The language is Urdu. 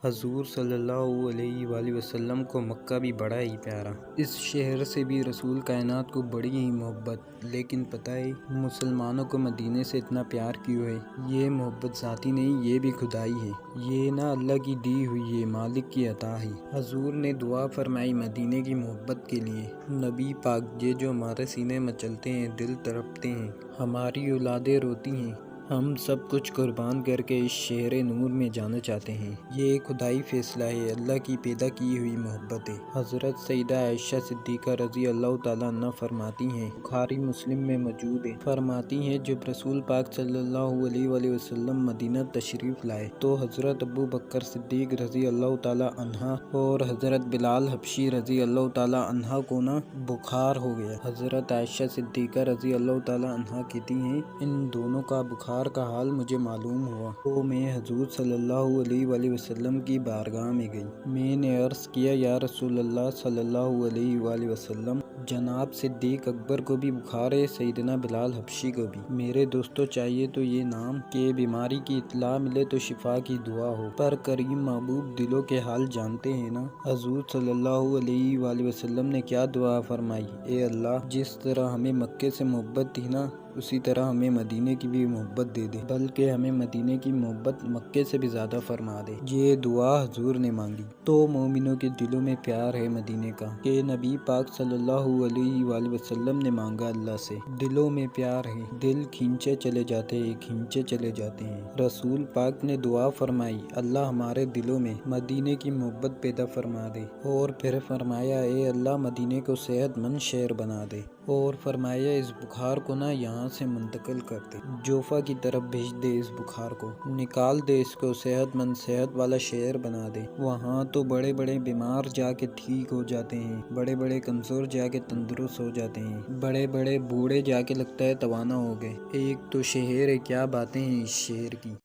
حضور صلی اللہ علیہ وآلہ وسلم کو مکہ بھی بڑا ہی پیارا، اس شہر سے بھی رسول کائنات کو بڑی ہی محبت۔ لیکن پتہ ہے مسلمانوں کو مدینے سے اتنا پیار کیوں ہے؟ یہ محبت ذاتی نہیں، یہ بھی خدائی ہے، یہ نہ اللہ کی دی ہوئی ہے، مالک کی عطا ہے۔ حضور نے دعا فرمائی مدینے کی محبت کے لیے، نبی پاک یہ جو ہمارے سینے میں چلتے ہیں، دل تڑپتے ہیں، ہماری اولادیں روتی ہیں، ہم سب کچھ قربان کر کے اس شہر نور میں جانا چاہتے ہیں۔ یہ خدائی فیصلہ ہے، اللہ کی پیدا کی ہوئی محبت ہے۔ حضرت سیدہ عائشہ صدیقہ رضی اللہ تعالیٰ عنہ فرماتی ہیں، بخاری مسلم میں موجود ہے، فرماتی ہیں جب رسول پاک صلی اللہ علیہ وآلہ وسلم مدینہ تشریف لائے تو حضرت ابو بکر صدیق رضی اللہ تعالیٰ عنہ اور حضرت بلال حبشی رضی اللہ تعالیٰ عنہ کو بخار ہو گیا۔ حضرت عائشہ صدیقہ رضی اللہ تعالیٰ عنہ کہتی ہیں، ان دونوں کا بخار کا حال مجھے معلوم ہوا تو میں حضور صلی اللہ علیہ وآلہ وسلم کی بارگاہ میں گئی۔ میں نے عرض کیا، یا رسول اللہ صلی اللہ علیہ وآلہ وسلم، جناب صدیق اکبر کو بھی بخار ہے، سیدنا بلال حبشی کو بھی۔ میرے دوستو، چاہیے تو یہ نام کہ بیماری کی اطلاع ملے تو شفا کی دعا ہو، پر کریم محبوب دلوں کے حال جانتے ہیں نا۔ حضور صلی اللہ علیہ وآلہ وسلم نے کیا دعا فرمائی، اے اللہ، جس طرح ہمیں مکے سے محبت تھی نا، اسی طرح ہمیں مدینے کی بھی محبت دے دے، بلکہ ہمیں مدینے کی محبت مکے سے بھی زیادہ فرما دے۔ یہ دعا حضور نے مانگی تو مومنوں کے دلوں میں پیار ہے مدینے کا، کہ نبی پاک صلی اللہ علیہ وآلہ وسلم نے مانگا اللہ سے، دلوں میں پیار ہے، دل کھینچے چلے جاتے ہیں، کھینچے چلے جاتے ہیں۔ رسول پاک نے دعا فرمائی، اللہ ہمارے دلوں میں مدینے کی محبت پیدا فرما دے، اور پھر فرمایا، اے اللہ مدینے کو صحت مند شہر بنا دے، اور فرمایا اس بخار کو نہ یہاں سے منتقل کر دے، جوفہ کی طرف بھیج دے، اس بخار کو نکال دے، اس کو صحت مند صحت والا شہر بنا دے۔ وہاں تو بڑے بڑے بیمار جا کے ٹھیک ہو جاتے ہیں، بڑے بڑے کمزور جا کے تندرست ہو جاتے ہیں، بڑے بڑے بوڑھے جا کے لگتا ہے توانا ہو گئے۔ ایک تو شہر ہے، کیا باتیں ہیں اس شہر کی۔